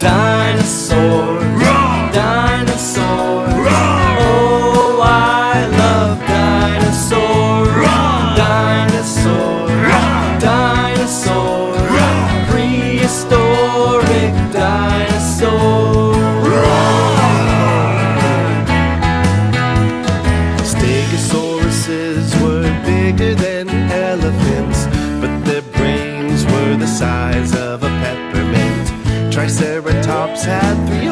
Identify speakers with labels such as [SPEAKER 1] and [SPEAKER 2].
[SPEAKER 1] Dinosaurs, dinosaurs. Oh, I love dinosaurs. Dinosaurs, dinosaurs. Prehistoric dinosaurs. Stegosauruses were bigger than elephants, but their brains were the size of a peppermint. Triceratops had 3